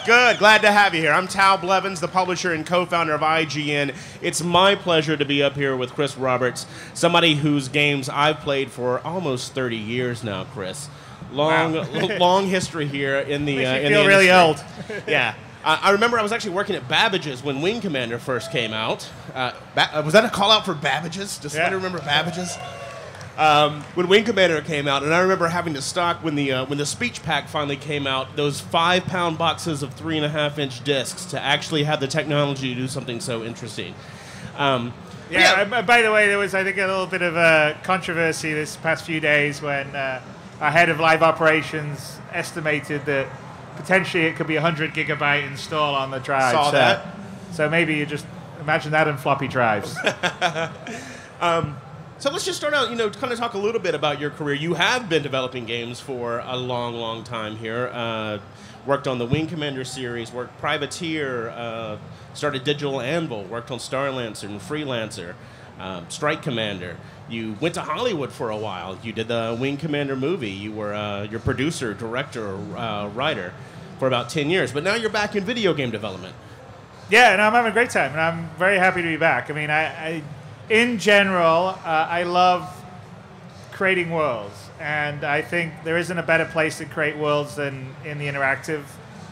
Good. Glad to have you here. I'm Tal Blevins, the publisher and co-founder of IGN. It's my pleasure to be up here with Chris Roberts, somebody whose games I've played for almost 30 years now, Chris. Long history here in the Makes you in feel the really industry. old. Yeah. I remember I was actually working at Babbage's when Wing Commander first came out. Was that a call out for Babbage's? Does somebody remember Babbage's? When Wing Commander came out, and I remember having to stock when the speech pack finally came out, those 5-pound boxes of 3.5-inch discs to actually have the technology to do something so interesting. By the way, there was, I think, a little bit of a controversy this past few days when our head of live operations estimated that potentially it could be 100 gigabyte install on the drive. Saw that. So maybe you just imagine that on floppy drives. So let's just start out, kind of talk a little bit about your career. You have been developing games for a long, long time here. Worked on the Wing Commander series, worked Privateer, started Digital Anvil, worked on Star Lancer and Freelancer, Strike Commander. You went to Hollywood for a while. You did the Wing Commander movie. You were your producer, director, writer for about 10 years. But now you're back in video game development. Yeah, and I'm having a great time, and I'm very happy to be back. I mean, in general, I love creating worlds, and I think there isn't a better place to create worlds than in the interactive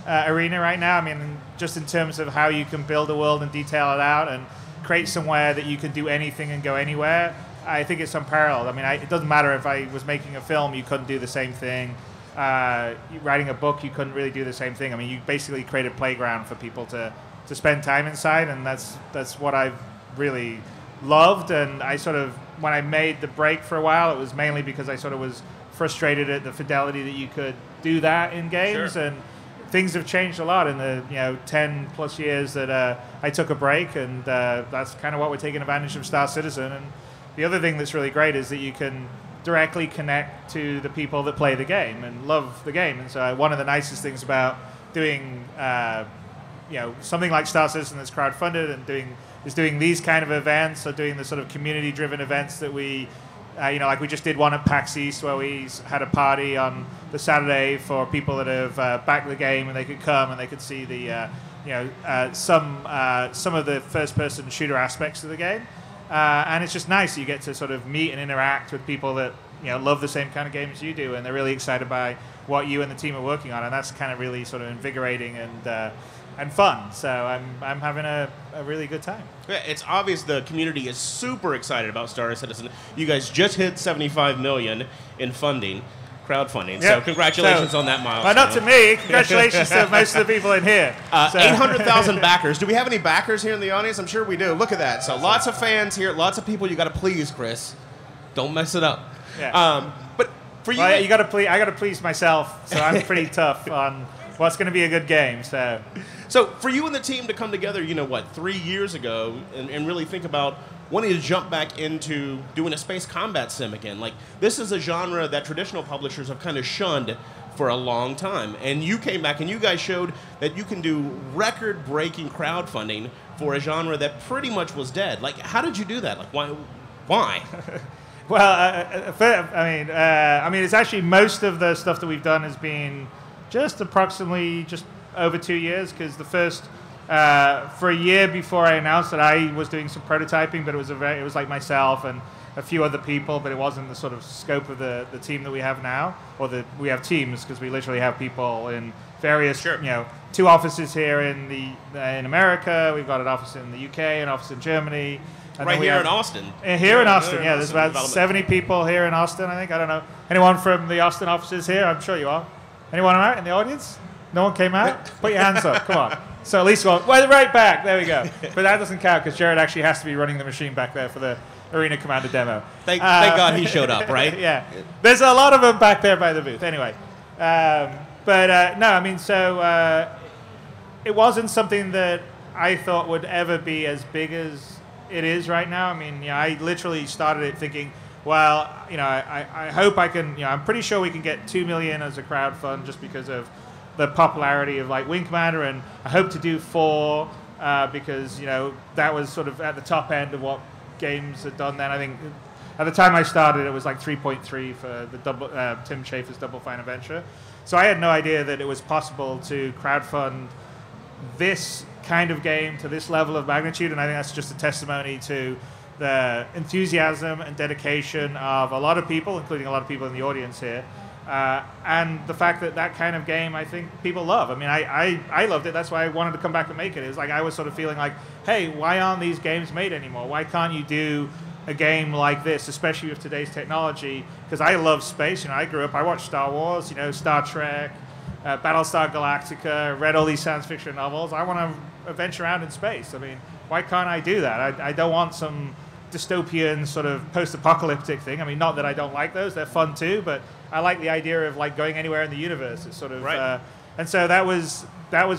arena right now. I mean, just in terms of how you can build a world and detail it out and create somewhere that you can do anything and go anywhere, I think it's unparalleled. I mean, it doesn't matter if I was making a film, you couldn't do the same thing. Writing a book, you couldn't really do the same thing. I mean, you basically create a playground for people to spend time inside, and that's what I've really loved. And I sort of, when I made the break for a while, it was mainly because I sort of was frustrated at the fidelity that you could do that in games. Sure. And things have changed a lot in the 10 plus years that I took a break, and that's kind of what we're taking advantage of Star Citizen. And the other thing that's really great is that you can directly connect to the people that play the game and love the game. And so one of the nicest things about doing something like Star Citizen that's crowdfunded and doing these kind of events, or doing the sort of community-driven events that we, like we just did one at PAX East where we had a party on the Saturday for people that have backed the game, and they could come and they could see the, some of the first-person shooter aspects of the game. And it's just nice. You get to sort of meet and interact with people that love the same kind of games you do, and they're really excited by what you and the team are working on, and that's kind of really sort of invigorating and fun. So I'm having a really good time. Yeah, it's obvious the community is super excited about Star Citizen. You guys just hit $75 million in funding, crowdfunding. Yep. So congratulations on that milestone. Well, not to me. Congratulations to most of the people in here. 800,000 backers. Do we have any backers here in the audience? I'm sure we do. Look at that. So lots of fans here, lots of people you got to please, Chris. Don't mess it up. Yeah. But for you, you got to please. I got to please myself. So I'm pretty tough on what's going to be a good game. So for you and the team to come together, 3 years ago, and really think about wanting to jump back into doing a space combat sim again. Like, this is a genre that traditional publishers have kind of shunned for a long time. And you came back and you guys showed that you can do record-breaking crowdfunding for a genre that pretty much was dead. Like, how did you do that? Like, why? Well, I mean, it's actually most of the stuff that we've done has been just approximately over 2 years, because the first for a year before I announced that I was doing some prototyping, but it was like myself and a few other people, but it wasn't the sort of scope of the team that we have now, or that we have teams, because we literally have people in various, 2 offices here in America. We've got an office in the UK, an office in Germany. And right here in Austin. Here in Austin, yeah. There's about 70 people here in Austin, I think. I don't know. Anyone from the Austin offices here? I'm sure you are. Anyone out in the audience? No one came out? Put your hands up. Come on. So at least right back. There we go. But that doesn't count, because Jared actually has to be running the machine back there for the Arena Commander demo. Thank God he showed up, right? Yeah. There's a lot of them back there by the booth. Anyway. No, I mean, so it wasn't something that I thought would ever be as big as it is right now. I mean, I literally started it thinking, well, I hope I can, I'm pretty sure we can get $2 million as a crowd fund, just because of the popularity of like Wing Commander, and I hope to do 4 because that was sort of at the top end of what games had done then. I think at the time I started, it was like 3.3 for the Tim Schafer's Double Fine Adventure. So I had no idea that it was possible to crowdfund this kind of game to this level of magnitude, and I think that's just a testimony to the enthusiasm and dedication of a lot of people, including a lot of people in the audience here, and the fact that that kind of game, I think people love. I mean, I loved it. That's why I wanted to come back and make it. It was like I was sort of feeling like, hey, why aren't these games made anymore? Why can't you do a game like this, especially with today's technology? Because I love space. You know, I grew up, I watched Star Wars, you know, Star Trek, Battlestar Galactica, read all these science fiction novels. I want to venture around in space. I mean, why can't I do that? I don't want some dystopian sort of post-apocalyptic thing. I mean, not that I don't like those; they're fun too. But I like the idea of like going anywhere in the universe. It's sort of, right. And so that was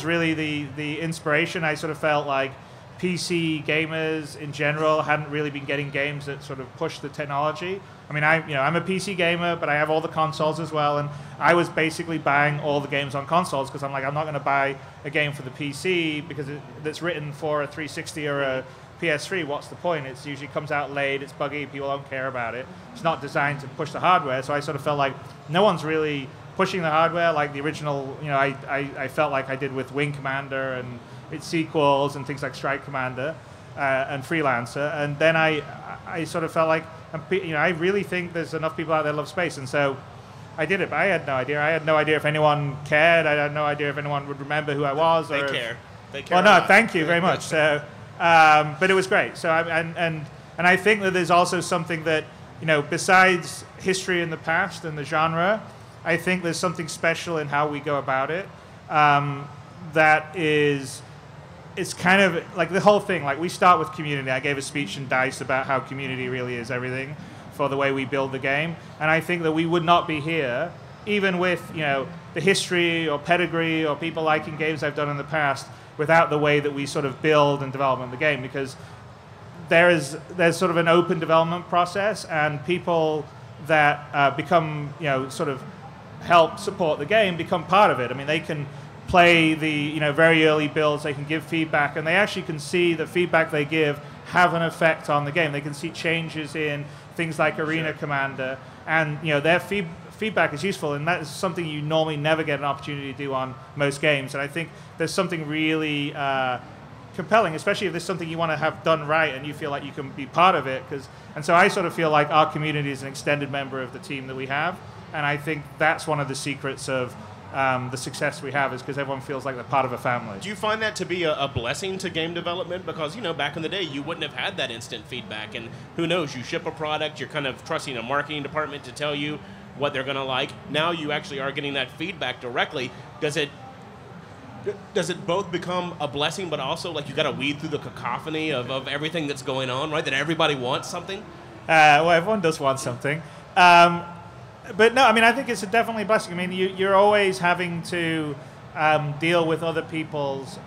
really the inspiration. I sort of felt like PC gamers in general hadn't really been getting games that sort of push the technology. I mean, I'm a PC gamer, but I have all the consoles as well, and I was basically buying all the games on consoles because I'm like, I'm not going to buy a game for the PC because that's written for a 360 or a PS3. What's the point? It usually comes out late, it's buggy, people don't care about it. It's not designed to push the hardware, so I sort of felt like no one's really pushing the hardware like the original, you know, I felt like I did with Wing Commander and its sequels and things like Strike Commander and Freelancer, and then I sort of felt like, you know, I really think there's enough people out there that love space, and so I did it, but I had no idea. I had no idea if anyone cared. I had no idea if anyone would remember who I was. They or care. They care. Well, no, thank you very much. So, but it was great. So, and I think that there's also something that, you know, besides history in the past and the genre, I think there's something special in how we go about it. That is, it's kind of like the whole thing. Like we start with community. I gave a speech in DICE about how community really is everything for the way we build the game. And I think that we would not be here, even with, you know, the history or pedigree or people liking games I've done in the past, without the way that we sort of build and develop the game, because there's sort of an open development process, and people that become, you know, sort of help support the game become part of it. I mean, they can play the, you know, very early builds, they can give feedback, and they actually can see the feedback they give have an effect on the game. They can see changes in things like Arena Commander, and, you know, their feedback is useful, and that is something you normally never get an opportunity to do on most games. And I think there's something really compelling, especially if there's something you want to have done right and you feel like you can be part of it. And so I sort of feel like our community is an extended member of the team that we have, and I think that's one of the secrets of the success we have, is because everyone feels like they're part of a family. Do you find that to be a blessing to game development? Because, you know, back in the day, you wouldn't have had that instant feedback, and who knows, you ship a product, you're kind of trusting a marketing department to tell you what they're going to like. Now you actually are getting that feedback directly. Does it both become a blessing, but also like you got to weed through the cacophony of everything that's going on, right? That everybody wants something? Well, everyone does want something. But no, I mean, I think it's definitely a blessing. I mean, you're always having to deal with other people's,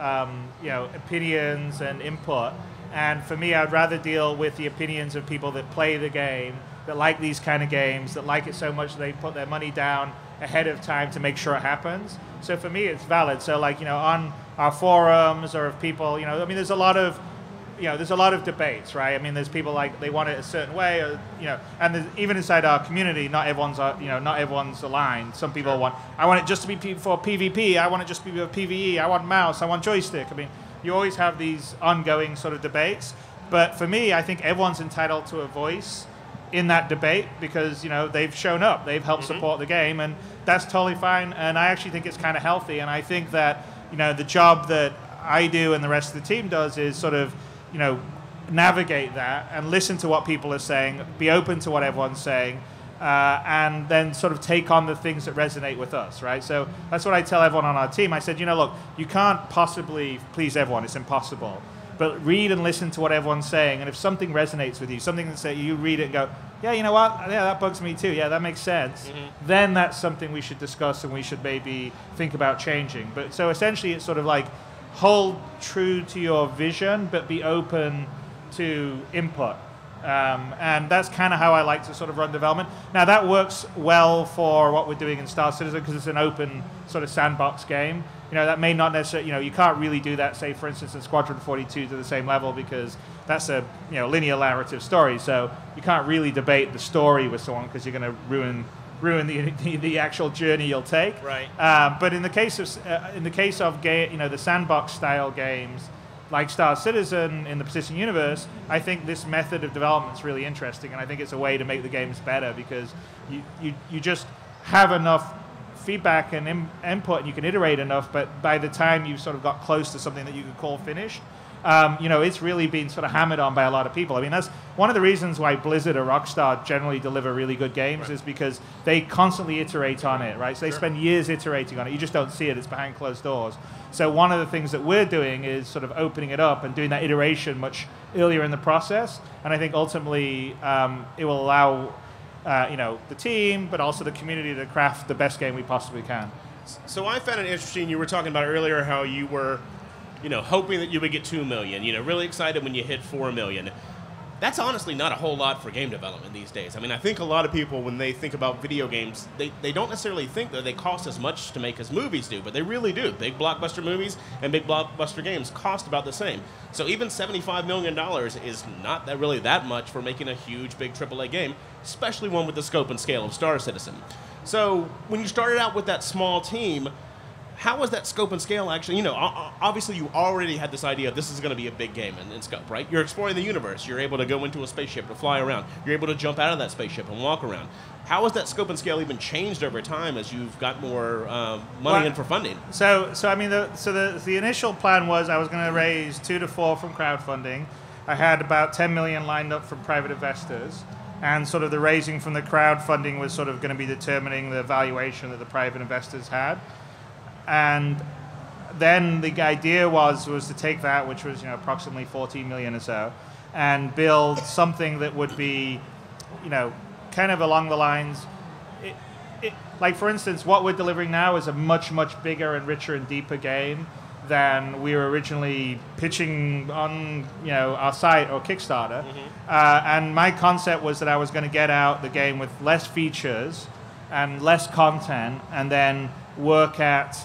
you know, opinions and input. And for me, I'd rather deal with the opinions of people that play the game, that like these kind of games, that like it so much they put their money down ahead of time to make sure it happens. So for me, it's valid. So like, you know, on our forums, or if people, you know, I mean, there's a lot of debates, right? I mean, there's people like they want it a certain way, or, you know, and even inside our community, not everyone's aligned. Some people want, I want it just to be for PvP, I want it just to be for PvE, I want mouse, I want joystick. I mean, you always have these ongoing sort of debates. But for me, I think everyone's entitled to a voice in that debate, because, you know, they've shown up, they've helped support the game, and that's totally fine. And I actually think it's kind of healthy. And I think that, you know, the job that I do and the rest of the team does is sort of, you know, navigate that and listen to what people are saying, be open to what everyone's saying, and then sort of take on the things that resonate with us, right? So that's what I tell everyone on our team. I said, you know, look, you can't possibly please everyone. It's impossible. But read and listen to what everyone's saying, and if something resonates with you, something that say you read it and go, yeah, you know what? Yeah, that bugs me too. Yeah, that makes sense. Then that's something we should discuss and we should maybe think about changing. But so essentially, it's sort of like hold true to your vision, but be open to input. And that's kind of how I like to sort of run development. Now, that works well for what we're doing in Star Citizen, because it's an open sort of sandbox game. that may not necessarily, you can't really do that, say, for instance, in Squadron 42 to the same level because that's a linear narrative story. So you can't really debate the story with someone because you're going to ruin the actual journey you'll take. Right. But in the case of the sandbox style games like Star Citizen in the persistent universe, I think this method of development is really interesting, and I think it's a way to make the games better because you just have enough feedback and input, and you can iterate enough. But by the time you've sort of got close to something that you could call finished, it's really been sort of hammered on by a lot of people. I mean, that's one of the reasons why Blizzard or Rockstar generally deliver really good games, is because they constantly iterate on it, right? So they spend years iterating on it. You just don't see it. It's behind closed doors. So one of the things that we're doing is sort of opening it up and doing that iteration much earlier in the process. And I think ultimately it will allow the team, but also the community to craft the best game we possibly can. So I found it interesting. You were talking about earlier how you were hoping that you would get 2 million, really excited when you hit 4 million. That's honestly not a whole lot for game development these days. I mean, I think a lot of people, when they think about video games, they don't necessarily think that they cost as much to make as movies do, but they really do. Big blockbuster movies and big blockbuster games cost about the same. So even $75 million is not really that much for making a huge, big AAA game, especially one with the scope and scale of Star Citizen. So when you started out with that small team, how was that scope and scale actually? Obviously you already had this idea of this is going to be a big game in scope, right? You're exploring the universe. You're able to go into a spaceship to fly around. You're able to jump out of that spaceship and walk around. How has that scope and scale even changed over time as you've got more money in for funding? So I mean, the initial plan was I was going to raise 2 to 4 from crowdfunding. I had about 10 million lined up from private investors, and sort of the raising from the crowdfunding was sort of going to be determining the valuation that the private investors had. And then the idea was to take that, which was approximately 14 million or so, and build something that would be, kind of along the lines. Like for instance, what we're delivering now is a much bigger and richer and deeper game than we were originally pitching on our site or Kickstarter. Mm-hmm. And my concept was that I was going to get out the game with less features and less content, and then work at,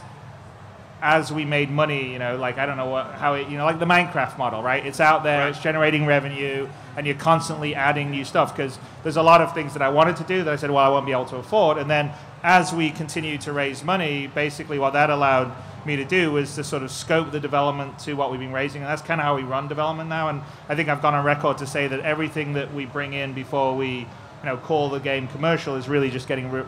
as we made money, like I don't know how it, like the Minecraft model, right? It's out there, right. It's generating revenue, and you're constantly adding new stuff, because there's a lot of things that I wanted to do that I said, well, I won't be able to afford. And then as we continue to raise money, basically what that allowed me to do was to sort of scope the development to what we've been raising, and that's kind of how we run development now. And I think I've gone on record to say that everything that we bring in before we call the game commercial is really just getting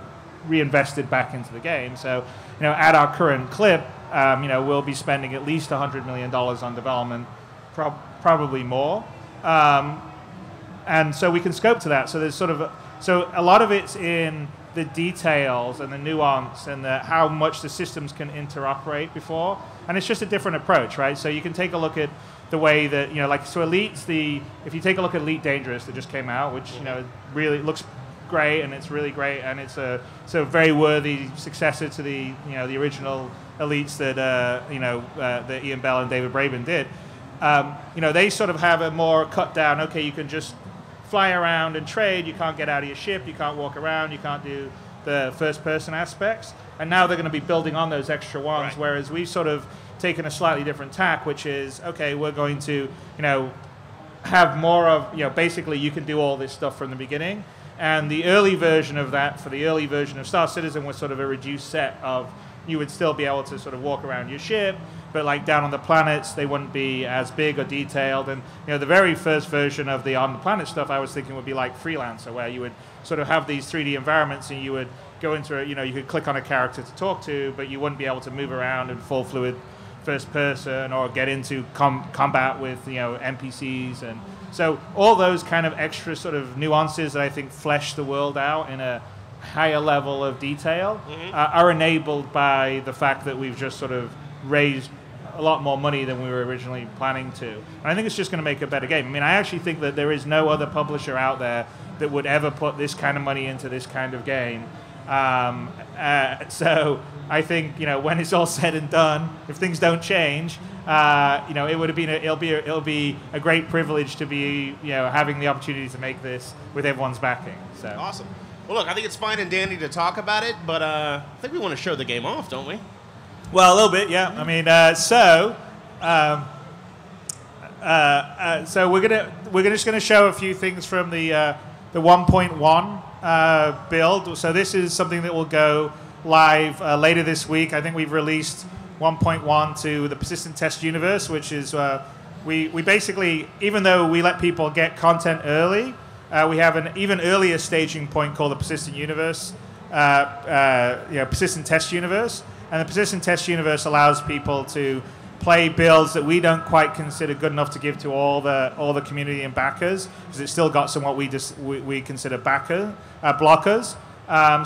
reinvested back into the game. So at our current clip, we'll be spending at least $100 million on development, probably more. And so we can scope to that. So there's so a lot of it's in the details and the nuance and how much the systems can interoperate before. And it's just a different approach, right? So you can take a look at the way that, if you take a look at Elite Dangerous that just came out, which, really looks great, and it's really great, and it's a very worthy successor to the original Elites that that Ian Bell and David Braben did. They sort of have a more cut down. Okay, you can just fly around and trade. You can't get out of your ship. You can't walk around. You can't do the first person aspects. And now they're going to be building on those extra ones. Right. Whereas we've sort of taken a slightly different tack, which is okay. We're going to have more of basically you can do all this stuff from the beginning. And the early version of that, for the early version of Star Citizen, was sort of a reduced set of, you would still be able to sort of walk around your ship, but like down on the planets, they wouldn't be as big or detailed. And the very first version of the on the planet stuff, I was thinking would be like Freelancer, where you would sort of have these 3D environments, and you would go into it, you could click on a character to talk to, but you wouldn't be able to move around in full fluid first person or get into combat with NPCs. And so all those kind of extra sort of nuances that I think flesh the world out in a higher level of detail are enabled by the fact that we've just sort of raised a lot more money than we were originally planning to. And I think it's just going to make a better game. I mean, I actually think that there is no other publisher out there that would ever put this kind of money into this kind of game. So I think when it's all said and done, if things don't change, it would have been it'll be a great privilege to be having the opportunity to make this with everyone's backing. So awesome. Well, look, I think it's fine and dandy to talk about it, but I think we want to show the game off, don't we? Well, a little bit, yeah. I mean, so we're just gonna show a few things from the 1.1 build. So this is something that will go live later this week. I think we've released 1.1 to the persistent test universe, which is we basically, even though we let people get content early, we have an even earlier staging point called the persistent universe, persistent test universe. And the persistent test universe allows people to play builds that we don't quite consider good enough to give to all the community and backers, because it's still got some what we consider blockers.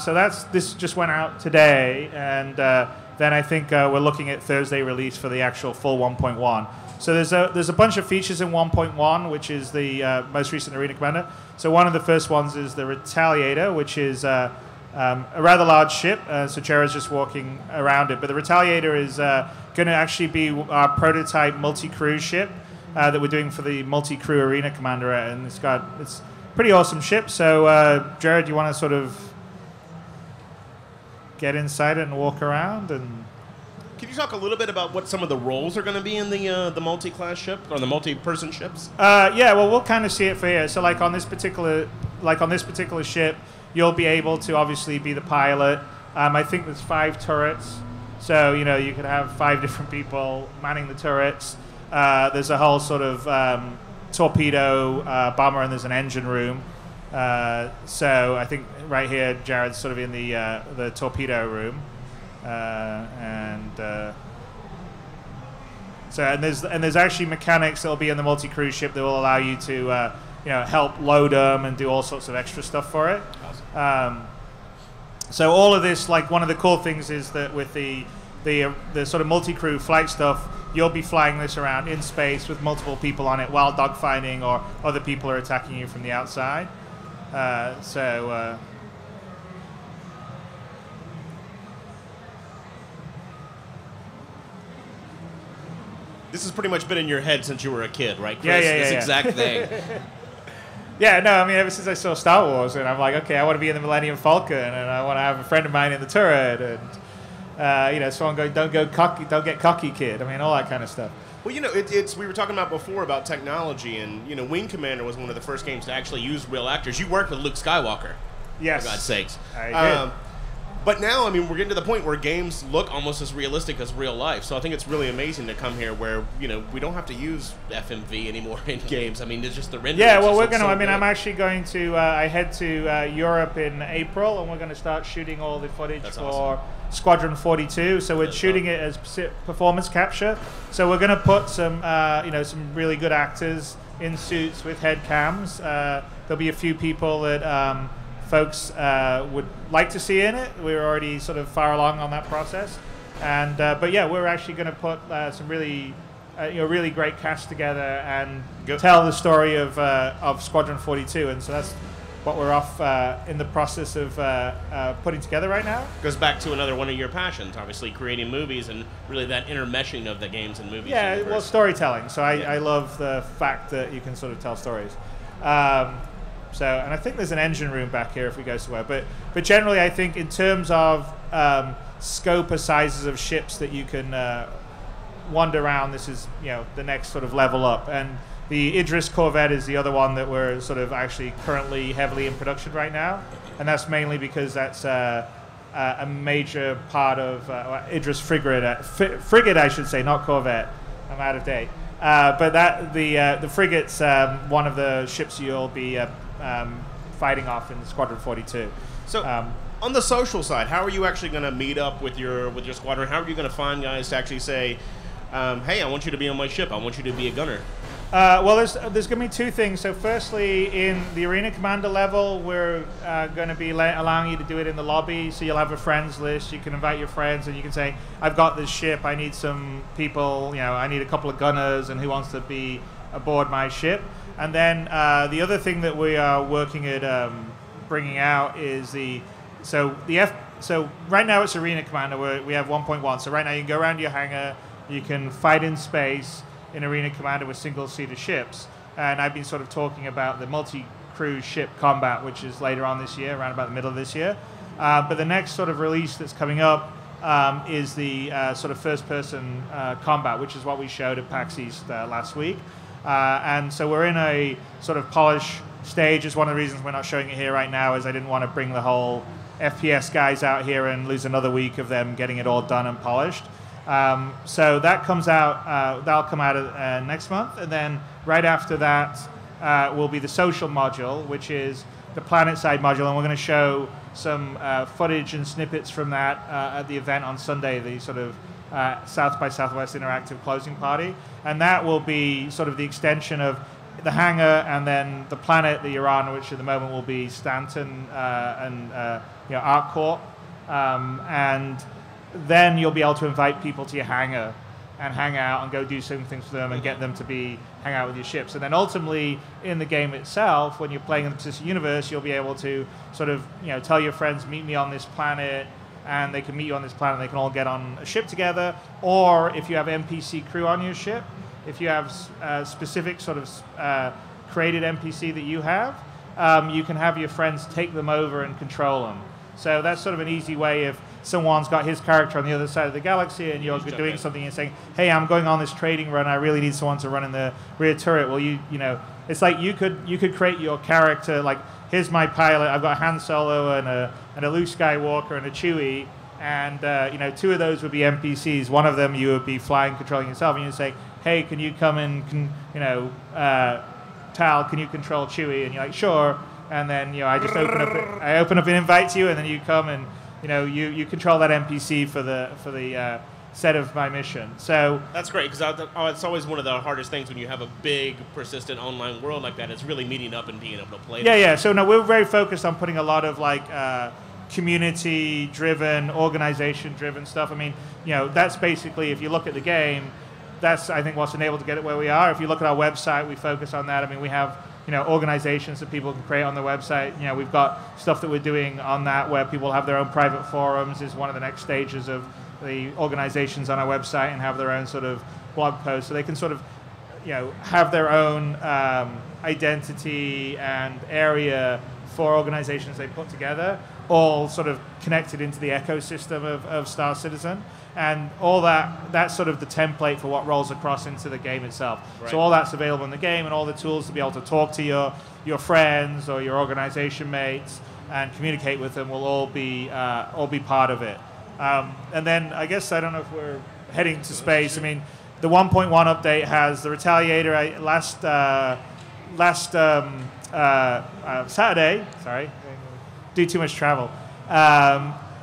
So this just went out today, and then I think we're looking at Thursday release for the actual full 1.1. So there's a bunch of features in 1.1, which is the most recent Arena Commander. So one of the first ones is the Retaliator, which is a rather large ship, so Jared's just walking around it. But the Retaliator is going to actually be our prototype multi-crew ship that we're doing for the multi-crew Arena Commander, and it's a pretty awesome ship. So Jared, you want to sort of get inside it and walk around? And can you talk a little bit about what some of the roles are going to be in the multi-class ship or the multi-person ships? Yeah, well, we'll kind of see it for here. So like on this particular ship, you'll be able to obviously be the pilot. I think there's 5 turrets, so you could have 5 different people manning the turrets. There's a whole sort of torpedo bomber, and there's an engine room. So I think right here, Jared's sort of in the torpedo room, and there's actually mechanics that'll be in the multi-crew ship that will allow you to help load them and do all sorts of extra stuff for it. Awesome. So all of this, like, one of the cool things is that with the sort of multi-crew flight stuff, you'll be flying this around in space with multiple people on it while dogfighting, or other people are attacking you from the outside. This has pretty much been in your head since you were a kid, right, Chris? Yeah. This exact thing. Yeah, no, I mean, ever since I saw Star Wars, and I'm like, okay, I want to be in the Millennium Falcon, and I want to have a friend of mine in the turret, and someone going, don't get cocky, kid. I mean, all that kind of stuff. Well, it's we were talking about before about technology, and Wing Commander was one of the first games to actually use real actors. You worked with Luke Skywalker. Yes. For God's sakes. I did. But now, I mean, we're getting to the point where games look almost as realistic as real life. So I think it's really amazing to come here where, we don't have to use FMV anymore in games. I mean, it's just the rendering. Yeah, well, we're going to, I'm actually going to, I head to Europe in April, and we're going to start shooting all the footage for Squadron 42. So we're shooting it as performance capture. So we're going to put some, some really good actors in suits with head cams. There'll be a few people that folks would like to see in it. We're already sort of far along on that process, and but yeah, we're actually going to put some really really great cast together and tell the story of Squadron 42, and so that's what we're off in the process of putting together right now. Goes back to another one of your passions, obviously creating movies and really that intermeshing of the games and movies. Yeah, well, storytelling. So I love the fact that you can sort of tell stories. So, and I think there's an engine room back here if we go somewhere. But generally, I think in terms of scope or sizes of ships that you can wander around, this is the next sort of level up. And the Idris Corvette is the other one that we're sort of actually currently heavily in production right now, and that's mainly because that's a major part of Idris frigate, I should say, not Corvette. I'm out of date. But that the frigate's one of the ships you'll be fighting off in Squadron 42. So on the social side, how are you actually going to meet up with your squadron? How are you going to find guys to actually say, hey, I want you to be on my ship. I want you to be a gunner. Well, there's going to be 2 things. So firstly, in the Arena Commander level, we're going to be allowing you to do it in the lobby. So you'll have a friends list. You can invite your friends, and you can say, I've got this ship. I need some people. I need a couple of gunners, and who wants to be aboard my ship? And then the other thing that we are working at bringing out is so right now it's Arena Commander. We have 1.1. So right now you can go around your hangar. You can fight in space in Arena Commander with single-seater ships. And I've been sort of talking about the multi-crew ship combat, which is later on this year, around about the middle of this year. But the next sort of release that's coming up is the sort of first-person combat, which is what we showed at PAX East last week. And so we're in a sort of polish stage. Is one of the reasons we're not showing it here right now, is I didn't want to bring the whole FPS guys out here and lose another week of them getting it all done and polished. So that comes out, that'll come out next month, and then right after that will be the social module, which is the planet side module, and we're going to show some footage and snippets from that at the event on Sunday, the sort of South by Southwest Interactive closing party, and that will be sort of the extension of the hangar and then the planet that you're on, which at the moment will be Stanton and Art Court, and then you'll be able to invite people to your hangar and hang out and go do some things for them and get them to hang out with your ships. And then ultimately in the game itself, when you're playing in the Persistent Universe, you'll be able to sort of tell your friends, meet me on this planet, and they can meet you on this planet. They can all get on a ship together. Or if you have NPC crew on your ship, if you have specific sort of created NPC that you have, you can have your friends take them over and control them. So that's sort of an easy way if someone's got his character on the other side of the galaxy and you're doing something and saying, hey, I'm going on this trading run, I really need someone to run in the rear turret. Well, you know, it's like you could create your character, like, here's my pilot, I've got a Han Solo and a Luke Skywalker and a Chewie, and two of those would be NPCs. One of them you would be flying, controlling yourself, and you'd say, hey, can you come and Tal, can you control Chewie? And you're like, sure. And then I just open up an invite to you, and then you come and you control that NPC for the set of my mission. So that's great, because it's always one of the hardest things when you have a big, persistent online world like that. It's really meeting up and being able to play. Yeah. So no, we're very focused on putting a lot of community-driven, organization-driven stuff. I mean, that's basically, if you look at the game, that's, I think, what's enabled to get it where we are. If you look at our website, we focus on that. I mean, we have organizations that people can create on the website. We've got stuff that we're doing on that where people have their own private forums. Is one of the next stages of the organizations on our website, and have their own sort of blog posts, so they can sort of have their own identity and area for organizations they put together, all sort of connected into the ecosystem of Star Citizen. And all that's sort of the template for what rolls across into the game itself. Right. So all that's available in the game, and all the tools to be able to talk to your friends or your organization mates and communicate with them will all be part of it. And then I guess, I don't know if we're heading to space. I mean, the 1.1 update has the Retaliator. Last Saturday, sorry, do too much travel.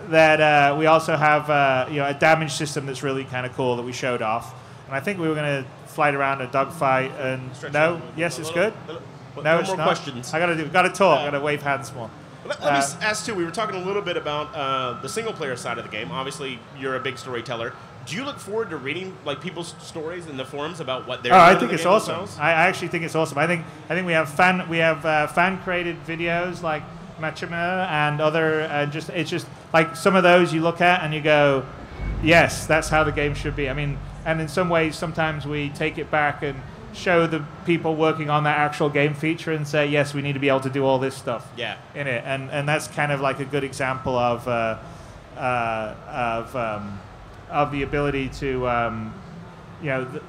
That we also have a damage system that's really kind of cool that we showed off, and I think we were going to fly it around a dogfight. And no, yes, it's good. No, it's not. Questions. Got to talk. Got to wave hands more. Let me ask too. We were talking a little bit about the single player side of the game. Obviously, you're a big storyteller. Do you look forward to reading people's stories in the forums about what they're doing? I think it's awesome. I actually think it's awesome. I think we have fan created videos like Machima and other, it's just like some of those you look at and you go, yes, that's how the game should be. I mean, and in some ways, sometimes we take it back and show the people working on that actual game feature and say, yes, we need to be able to do all this stuff in it, and that's kind of like a good example of the ability to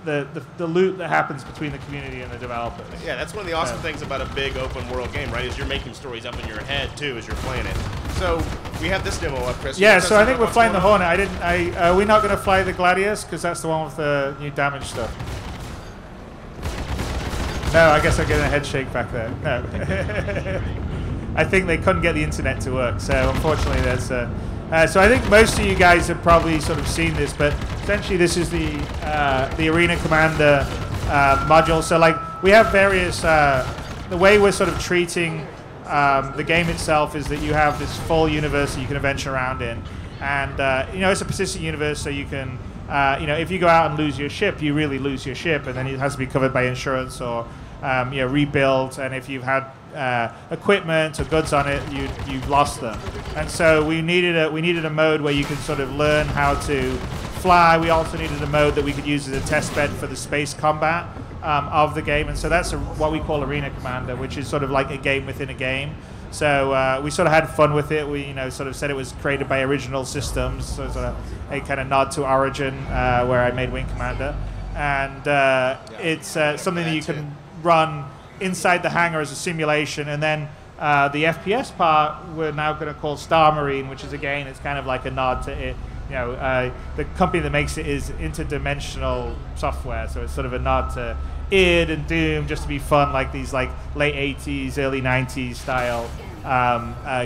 the loop that happens between the community and the developers. Yeah, that's one of the awesome things about a big open world game, right? Is you're making stories up in your head too as you're playing it. So we have this demo up, Chris. Yeah, so I think we're flying the Hornet. Are we not going to fly the Gladius, because that's the one with the new damage stuff? No, I guess I'm getting a head shake back there. No. I think they couldn't get the internet to work, so unfortunately there's so I think most of you guys have probably sort of seen this, but essentially this is the Arena Commander module. So we have various, the way we're sort of treating the game itself is that you have this full universe that you can adventure around in. And it's a persistent universe, so you can, if you go out and lose your ship, you really lose your ship, and then it has to be covered by insurance or rebuilt. And if you've had equipment or goods on it, you've lost them. And so we needed a mode where you can sort of learn how to fly. We also needed a mode that we could use as a test bed for the space combat of the game. And so that's what we call Arena Commander, which is sort of like a game within a game. So we sort of had fun with it. We sort of said it was created by Original Systems, so sort of a kind of nod to Origin, where I made Wing Commander, and it's something that you can run inside the hangar as a simulation, and then the FPS part we're now going to call Star Marine, which is again it's kind of like a nod to it. The company that makes it is Interdimensional Software, so it's sort of a nod to id and Doom, just to be fun, like these like late 80s, early 90s style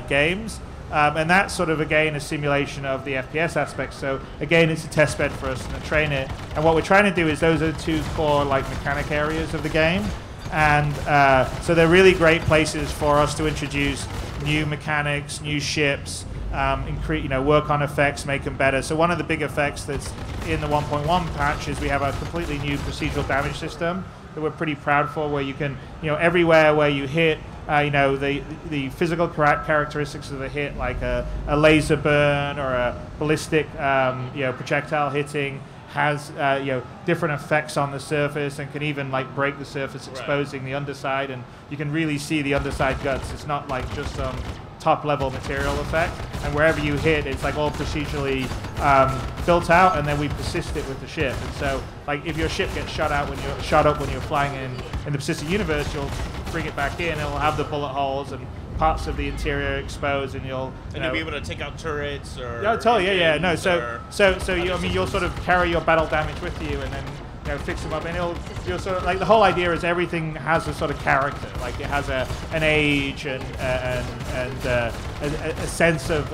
games. And that's sort of, again, a simulation of the FPS aspect. So, again, it's a test bed for us to train it. And what we're trying to do is those are the two core like mechanic areas of the game. And so they're really great places for us to introduce new mechanics, new ships, work on effects, make them better. So one of the big effects that's in the 1.1 patch is we have a completely new procedural damage system that we're pretty proud for, where you can, everywhere where you hit, the physical characteristics of the hit, like a laser burn or a ballistic, projectile hitting, has different effects on the surface and can even like break the surface, exposing the underside, and you can really see the underside guts. It's not like just some top level material effect, and wherever you hit, it's like all procedurally built out, and then we persist it with the ship. And so, like, if your ship gets shot up when you're flying in the persistent universe, you'll bring it back in, it'll have the bullet holes and parts of the interior exposed, and you'll be able to take out turrets or no. So you'll sort of carry your battle damage with you, and then fix them up, and you'll sort of like, the whole idea is everything has a sort of character, like it has an age and a sense of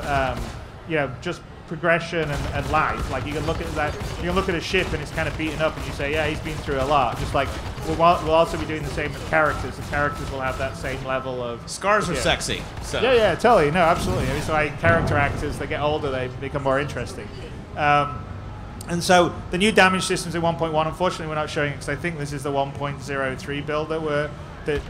just progression and life. Like you can look at a ship and it's kind of beaten up, and you say, yeah, he's been through a lot. Just like we'll also be doing the same with characters. The characters will have that same level of scars are sexy. So yeah, totally, no, absolutely. I mean, so like character actors, they get older, they become more interesting. And so the new damage systems in 1.1, unfortunately, we're not showing it because I think this is the 1.03 build that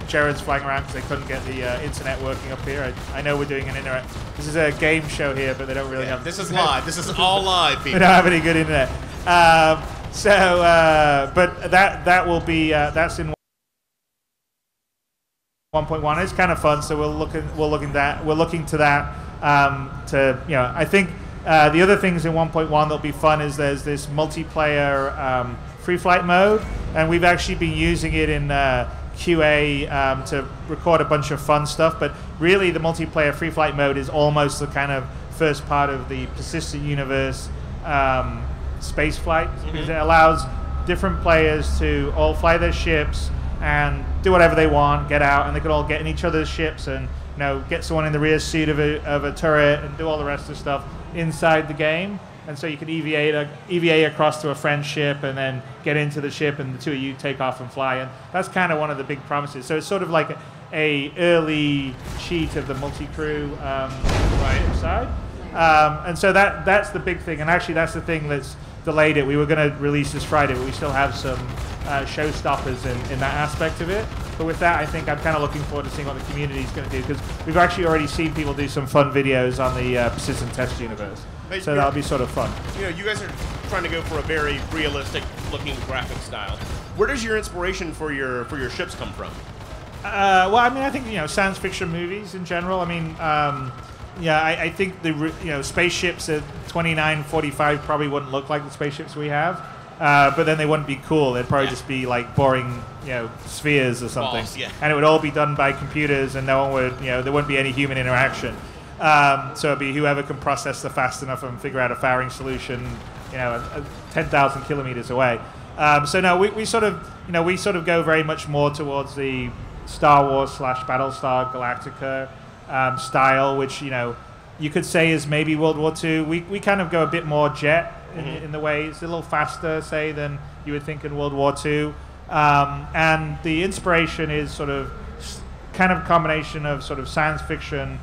Jared's flying around because they couldn't get the internet working up here. I know we're doing an internet. This is a game show here, but they don't really have. This is live. This is all live, people. They don't have any good internet. But that will be that's in 1.1. It's kind of fun, so we're looking to that. I think. The other things in 1.1 that'll be fun is there's this multiplayer free flight mode, and we've actually been using it in QA to record a bunch of fun stuff, but really the multiplayer free flight mode is almost the kind of first part of the persistent universe space flight, because it allows different players to all fly their ships and do whatever they want, get out, and they can all get in each other's ships and get someone in the rear seat of a turret and do all the rest of the stuff inside the game. And so you can EVA across to a friend's ship and then get into the ship, and the two of you take off and fly. And that's kind of one of the big promises. So it's sort of like a early cheat of the multi-crew side. And so that's the big thing. And actually that's the thing that's delayed it. We were going to release this Friday, but we still have some showstoppers in that aspect of it. But with that, I think I'm kind of looking forward to seeing what the community is going to do, because we've actually already seen people do some fun videos on the persistent test universe. So that'll be sort of fun. You guys are trying to go for a very realistic-looking graphic style. Where does your inspiration for your ships come from? Well, I mean, I think science fiction movies in general. I mean, I think the spaceships at 2945 probably wouldn't look like the spaceships we have. But then they wouldn't be cool. They'd probably just be like boring, spheres or something. Balls, yeah. And it would all be done by computers, and no one would, there wouldn't be any human interaction. So it'd be whoever can process the fast enough and figure out a firing solution, 10,000 kilometers away. So no, we sort of go very much more towards the Star Wars / Battlestar Galactica style, which you could say is maybe World War II. We kind of go a bit more jet. In the way it's a little faster, say, than you would think in World War II, and the inspiration is sort of kind of a combination of sort of science fiction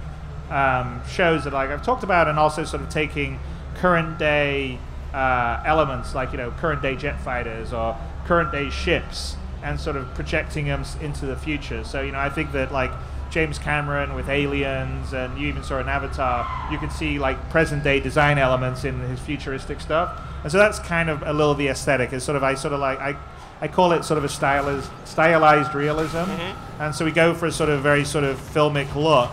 shows that like I've talked about, and also sort of taking current day elements like current day jet fighters or current day ships and sort of projecting them into the future. So I think that like James Cameron with Aliens, and you even saw in Avatar, you can see like present day design elements in his futuristic stuff, and so that's kind of a little of the aesthetic. It's I call it sort of a stylized realism, and so we go for a sort of very sort of filmic look,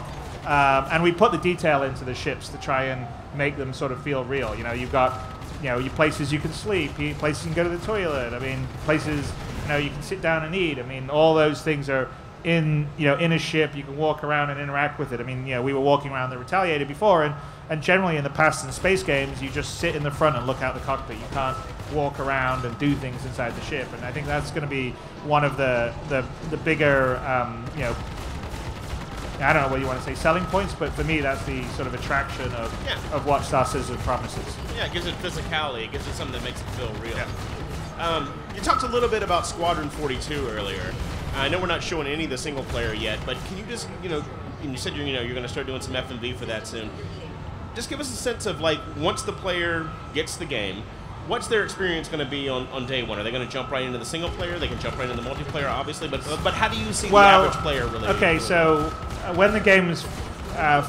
And we put the detail into the ships to try and make them sort of feel real. You've got, your places you can sleep, places you can go to the toilet. I mean, places, you can sit down and eat. I mean, all those things are in a ship. You can walk around and interact with it. I mean, we were walking around the Retaliator before, and generally in the past in space games, you just sit in the front and look out the cockpit. You can't walk around and do things inside the ship. And I think that's going to be one of the bigger, I don't know what you want to say, selling points, but for me, that's the sort of attraction of what Star Citizen promises. Yeah, it gives it physicality. It gives it something that makes it feel real. Yeah. You talked a little bit about Squadron 42 earlier. I know we're not showing any of the single player yet, but can you just, and you said you're going to start doing some F&V for that soon. Just give us a sense of, like, once the player gets the game, what's their experience going to be on day one? Are they going to jump right into the single player? They can jump right into the multiplayer, obviously, but how do you see the average player really? Okay, so when the game is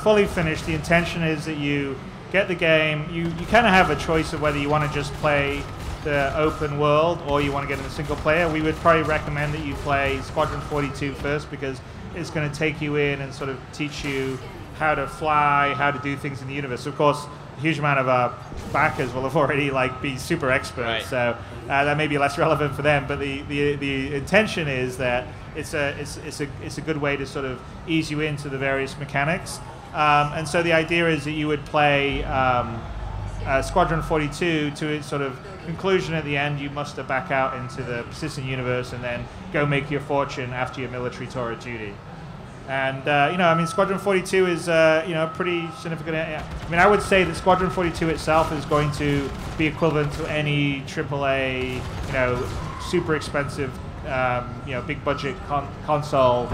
fully finished, the intention is that you get the game. You kind of have a choice of whether you want to just play the open world or you want to get in the single player. We would probably recommend that you play Squadron 42 first because it's going to take you in and sort of teach you how to fly, how to do things in the universe. Of course, a huge amount of our backers will have already be super experts, right. So that may be less relevant for them. But the intention is that it's a good way to sort of ease you into the various mechanics. And so the idea is that you would play Squadron 42 to its sort of conclusion at the end. You muster back out into the persistent universe and then go make your fortune after your military tour of duty. And, Squadron 42 is, pretty significant. I mean, I would say that Squadron 42 itself is going to be equivalent to any AAA, super expensive, big budget console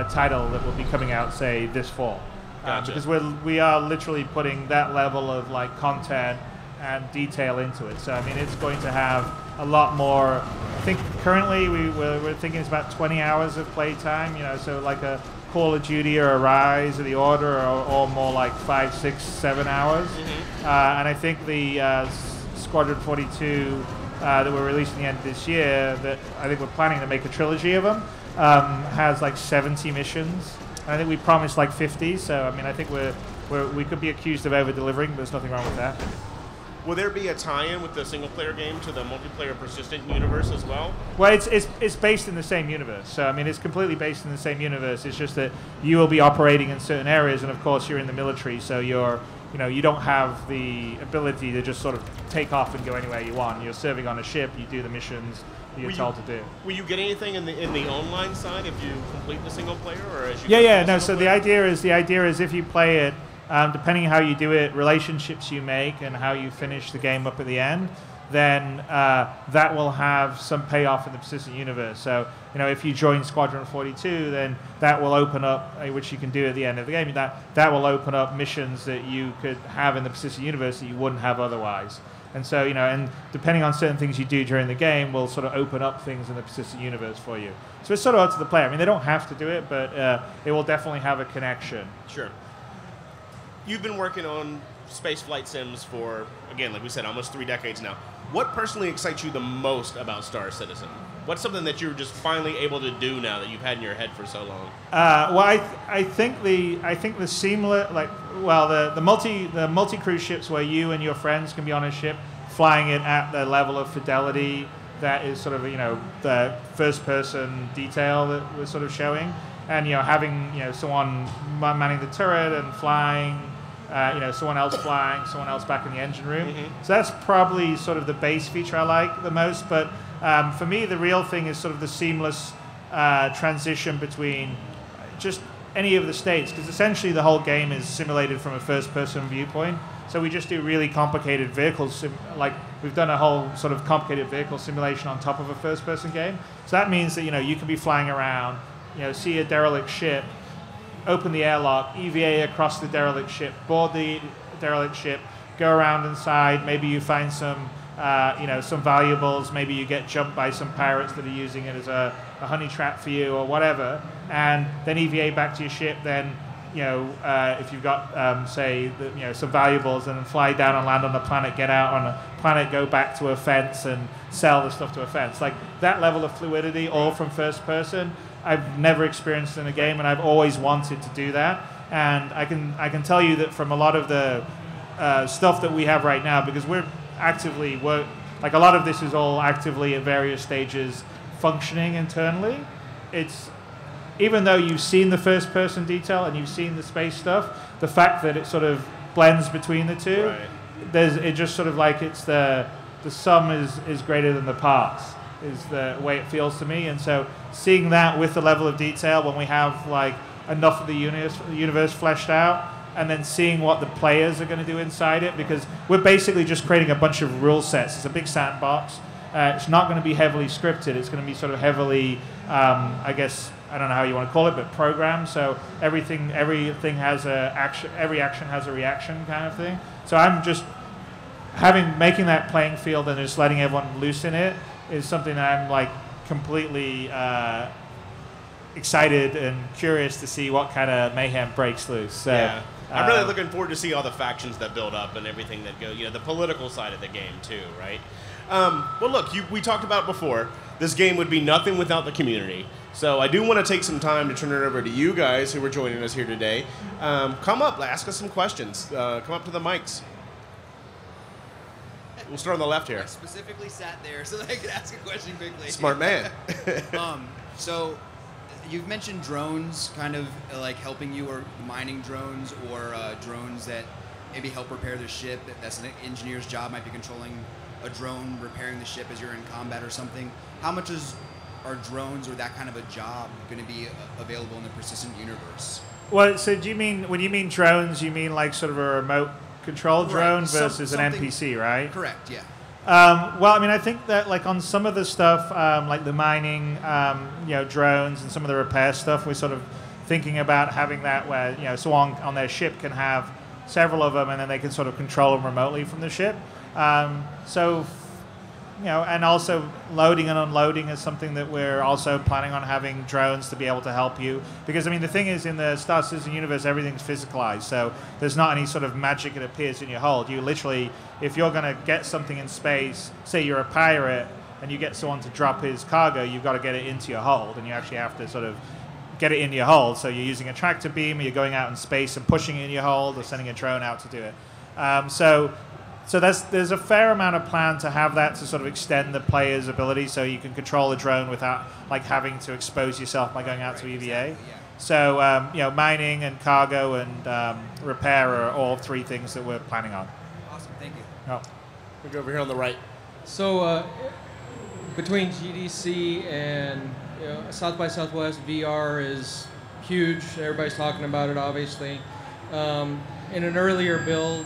title that will be coming out, say, this fall. Gotcha. Because we are literally putting that level of, content and detail into it. So, I mean, it's going to have a lot more. I think currently we're thinking it's about 20 hours of playtime, so like a Call of Duty or a Rise or the Order are all more like 5, 6, 7 hours. Mm-hmm. And I think the Squadron 42 that we're releasing the end of this year, that I think we're planning to make a trilogy of them, has like 70 missions. And I think we promised like 50, so I mean I think we could be accused of over-delivering, but there's nothing wrong with that. Will there be a tie-in with the single-player game to the multiplayer persistent universe as well? Well, it's based in the same universe. So, I mean, it's completely based in the same universe. It's just that you will be operating in certain areas, and of course, you're in the military, so you don't have the ability to just sort of take off and go anywhere you want. You're serving on a ship. You do the missions that you're told to do. Will you get anything in the online side if you complete the single-player, or as you? No. So the idea is if you play it. Depending on how you do it, relationships you make and how you finish the game up at the end, then that will have some payoff in the persistent universe. So, if you join Squadron 42, then that will open up, which you can do at the end of the game, that will open up missions that you could have in the persistent universe that you wouldn't have otherwise. And so, and depending on certain things you do during the game, will sort of open up things in the persistent universe for you. So it's sort of up to the player. I mean, they don't have to do it, but it will definitely have a connection. Sure. You've been working on space flight sims for, again, like we said, almost 3 decades now. What personally excites you the most about Star Citizen? What's something that you're just finally able to do now that you've had in your head for so long? I think the seamless, the multi cruise ships where you and your friends can be on a ship, flying it at the level of fidelity that is sort of the first person detail that we're sort of showing, and having someone manning the turret and flying. Someone else flying, someone else back in the engine room. Mm-hmm. So that's probably sort of the base feature I like the most. But for me, the real thing is sort of the seamless transition between just any of the states, because essentially the whole game is simulated from a first-person viewpoint. So we just do really complicated vehicles, we've done a whole sort of complicated vehicle simulation on top of a first-person game. So that means that you can be flying around, see a derelict ship, open the airlock, EVA across the derelict ship, board the derelict ship, go around inside, maybe you find some valuables, maybe you get jumped by some pirates that are using it as a honey trap for you or whatever, and then EVA back to your ship, then, if you've got, some valuables, and then fly down and land on the planet, get out on a planet, go back to a fence and sell the stuff to a fence. Like, that level of fluidity, all from first person, I've never experienced in a game, and I've always wanted to do that. And I can tell you that from a lot of the stuff that we have right now, because we're actively like a lot of this is all actively at various stages functioning internally. It's even though you've seen the first person detail and you've seen the space stuff, the fact that it sort of blends between the two, it just sort of like it's the sum is greater than the parts is the way it feels to me. And so seeing that with the level of detail when we have like enough of the universe fleshed out, and then seeing what the players are going to do inside it, because we're basically just creating a bunch of rule sets. It's a big sandbox. It's not going to be heavily scripted. It's going to be sort of heavily, I guess, I don't know how you want to call it, but programmed. So everything has a action. Every action has a reaction, kind of thing. So I'm just making that playing field and just letting everyone loose in it is something that I'm like completely excited and curious to see what kind of mayhem breaks loose. So, yeah. I'm really looking forward to see all the factions that build up and everything that go, the political side of the game too, right? Well, look, we talked about before, this game would be nothing without the community. So I do want to take some time to turn it over to you guys who are joining us here today. Come up, ask us some questions. Come up to the mics. We'll start on the left here. I specifically sat there so that I could ask a question quickly. Smart man. So you've mentioned drones kind of like helping you, or mining drones, or drones that maybe help repair the ship. That's an engineer's job, might be controlling a drone, repairing the ship as you're in combat or something. How much are drones or that kind of a job going to be available in the persistent universe? Well, so do you mean, when you mean drones, you mean like sort of a remote control drone versus an NPC, right? Correct, yeah. Well, I mean, I think that like on some of the stuff, like the mining, drones and some of the repair stuff, we're sort of thinking about having that where, someone on their ship can have several of them and then they can sort of control them remotely from the ship. And also loading and unloading is something that we're also planning on having drones to be able to help you. Because, I mean, the thing is, in the Star Citizen universe, everything's physicalized. So there's not any sort of magic that appears in your hold. You literally, if you're going to get something in space, say you're a pirate, and you get someone to drop his cargo, you've got to get it into your hold. And you actually have to sort of get it in your hold. So you're using a tractor beam, or you're going out in space and pushing it in your hold, or sending a drone out to do it. So there's a fair amount of plan to have that to sort of extend the player's ability, so you can control a drone without like having to expose yourself by going out to EVA. Exactly, yeah. So mining and cargo and repair are all three things that we're planning on. Awesome, thank you. Oh. We'll go over here on the right. So between GDC and South by Southwest, VR is huge. Everybody's talking about it, obviously. In an earlier build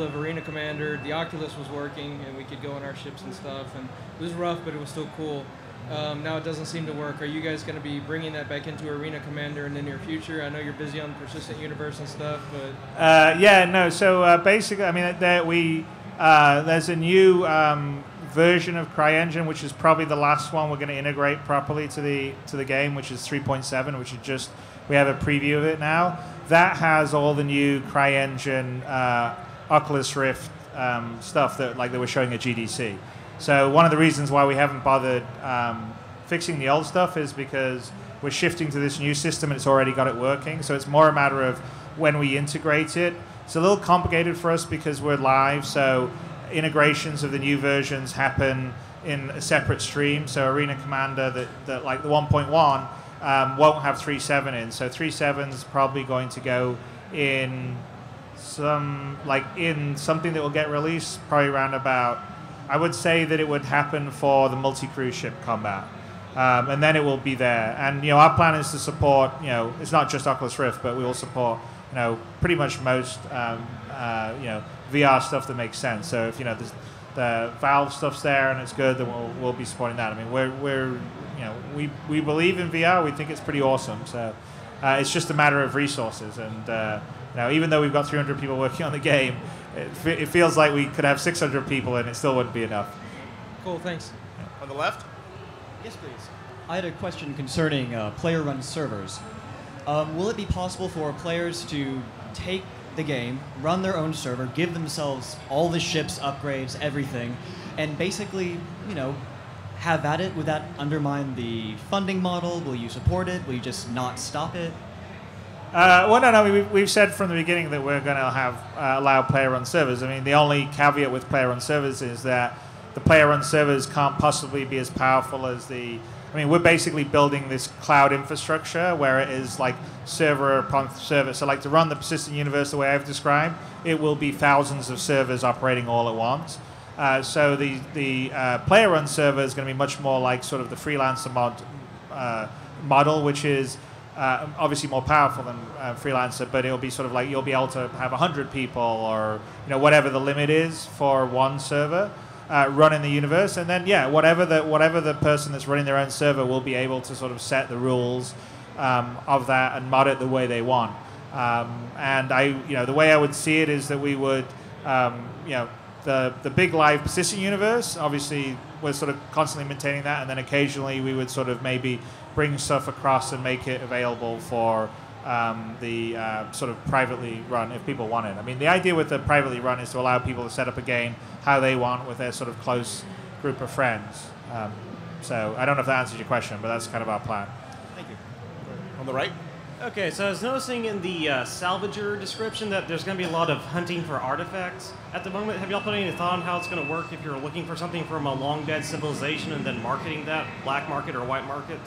of Arena Commander, the Oculus was working, and we could go on our ships and stuff, and it was rough, but it was still cool. Now it doesn't seem to work. Are you guys going to be bringing that back into Arena Commander in the near future? I know you're busy on the Persistent Universe and stuff, but... So basically, I mean, there's a new version of CryEngine, which is probably the last one we're going to integrate properly to the game, which is 3.7, which is we have a preview of it now. That has all the new CryEngine Oculus Rift stuff that they were showing at GDC. So one of the reasons why we haven't bothered fixing the old stuff is because we're shifting to this new system and it's already got it working. So it's more a matter of when we integrate it. It's a little complicated for us because we're live, so integrations of the new versions happen in a separate stream. So Arena Commander, that like the 1.1, won't have 3.7 in. So 3.7 is probably going to go in something that will get released probably around about, I would say that it would happen for the multi-cruise ship combat. And then it will be there. And, our plan is to support, it's not just Oculus Rift, but we will support, pretty much most, VR stuff that makes sense. So if, the Valve stuff's there and it's good, then we'll be supporting that. I mean, we believe in VR. We think it's pretty awesome. So it's just a matter of resources. And even though we've got 300 people working on the game, it feels like we could have 600 people and it still wouldn't be enough. Cool, thanks. Yeah. On the left? Yes, please. I had a question concerning player-run servers. Will it be possible for players to take the game, run their own server, give themselves all the ships, upgrades, everything, and basically, have at it? Would that undermine the funding model? Will you support it? Will you just not stop it? Well, no. We've said from the beginning that we're going to have allow player-run servers. I mean, the only caveat with player-run servers is that the player-run servers can't possibly be as powerful as the. I mean, we're basically building this cloud infrastructure where it is like server upon server. So, like to run the persistent universe the way I've described, it will be thousands of servers operating all at once. So the player-run server is going to be much more like sort of the freelancer model, which is obviously more powerful than freelancer, but it'll be sort of like you'll be able to have 100 people or whatever the limit is for one server running the universe, and then whatever the person that's running their own server will be able to sort of set the rules of that and mod it the way they want. And the way I would see it is that we would the big live persistent universe, obviously we're sort of constantly maintaining that, and then occasionally we would sort of maybe bring stuff across and make it available for the sort of privately run if people want it. I mean, the idea with the privately run is to allow people to set up a game how they want with their sort of close group of friends. So I don't know if that answers your question, but that's kind of our plan. Thank you. On the right? Okay, so I was noticing in the salvager description that there's going to be a lot of hunting for artifacts at the moment. Have y'all put any thought on how it's going to work if you're looking for something from a long dead civilization and then marketing that black market or white market?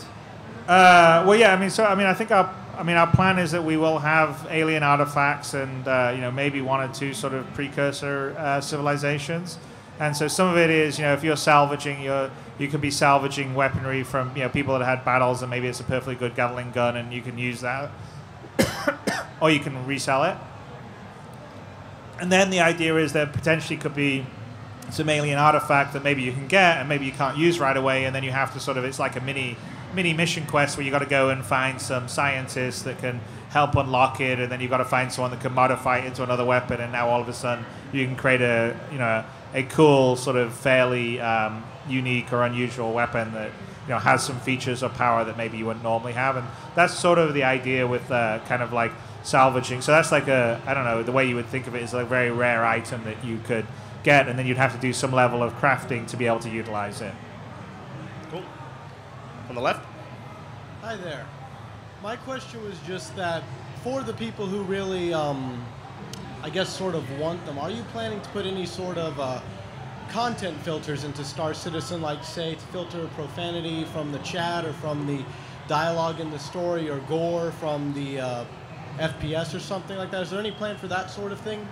Well, yeah. I think our plan is that we will have alien artifacts and maybe one or two sort of precursor civilizations. And so some of it is if you're salvaging you could be salvaging weaponry from people that had battles, and maybe it's a perfectly good Gatling gun and you can use that, or you can resell it. And then the idea is there potentially could be some alien artifact that maybe you can get and maybe you can't use right away, and then you have to sort of, it's like a mini mission quest where you got to go and find some scientists that can help unlock it, and then you've got to find someone that can modify it into another weapon, and now all of a sudden you can create a cool sort of fairly unique or unusual weapon that has some features or power that maybe you wouldn't normally have. And that's sort of the idea with kind of like salvaging. So that's like the way you would think of it is a very rare item that you could get, and then you'd have to do some level of crafting to be able to utilize it. Cool. On the left? Hi there. My question was just that for the people who really, I guess, sort of want them, are you planning to put any sort of content filters into Star Citizen, like, say, to filter profanity from the chat or from the dialogue in the story, or gore from the FPS or something like that? Is there any plan for that sort of thing?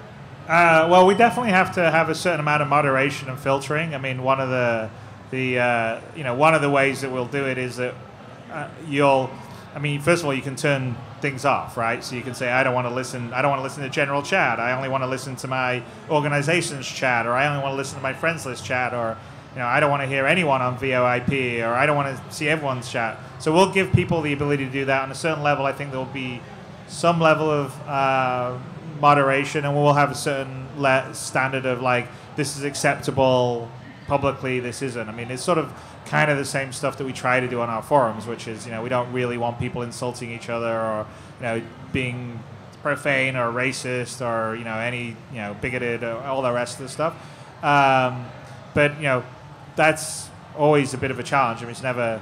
Well, we definitely have to have a certain amount of moderation and filtering. I mean, one of the one of the ways that we'll do it is that first of all, you can turn things off, right? So you can say, I don't want to listen to general chat. I only want to listen to my organization's chat, or I only want to listen to my friends list chat, or I don't want to hear anyone on VoIP, or I don't want to see everyone's chat. So we'll give people the ability to do that on a certain level. I think there will be some level of moderation, and we'll have a certain standard of like, this is acceptable publicly, this isn't. I mean, it's sort of kind of the same stuff that we try to do on our forums, which is, we don't really want people insulting each other, or, being profane or racist, or, any, bigoted, or all the rest of the stuff. But, that's always a bit of a challenge. I mean, it's never,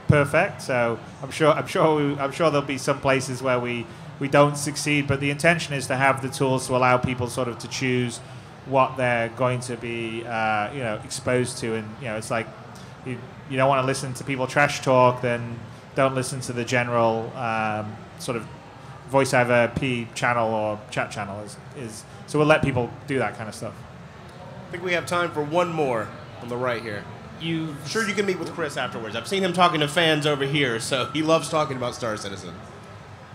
perfect. So I'm sure there'll be some places where we don't succeed, but the intention is to have the tools to allow people sort of to choose what they're going to be, exposed to. And, it's like, you don't want to listen to people trash talk, then don't listen to the general sort of voice over IP channel or chat channel. So we'll let people do that kind of stuff. I think we have time for one more on the right here. Sure, you can meet with Chris afterwards. I've seen him talking to fans over here, so he loves talking about Star Citizen.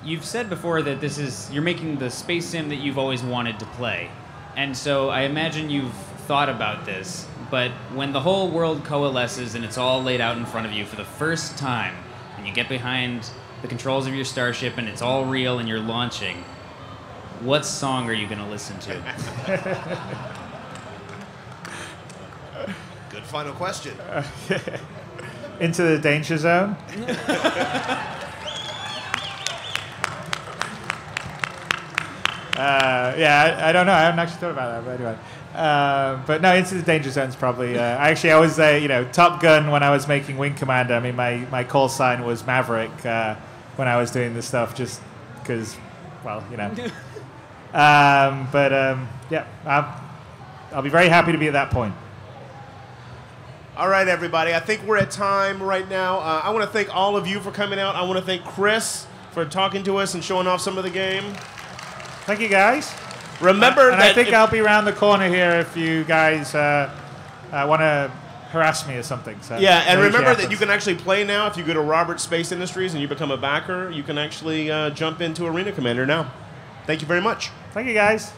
You've said before that you're making the space sim that you've always wanted to play. And so I imagine you've thought about this, but when the whole world coalesces and it's all laid out in front of you for the first time, and you get behind the controls of your starship and it's all real and you're launching, what song are you going to listen to? Good final question. Into the danger zone? I don't know. I haven't actually thought about that, but anyway. But no, Into the Danger Zone's probably. I was, Top Gun when I was making Wing Commander. I mean, my call sign was Maverick when I was doing this stuff, just because well, you know. Yeah, I'll be very happy to be at that point. All right, everybody. I think we're at time right now. I want to thank all of you for coming out. I want to thank Chris for talking to us and showing off some of the game. Thank you, guys. Remember and that I think I'll be around the corner here if you guys want to harass me or something. So yeah, and remember that you can actually play now. If you go to Robert Space Industries and you become a backer, you can actually jump into Arena Commander now. Thank you very much. Thank you, guys.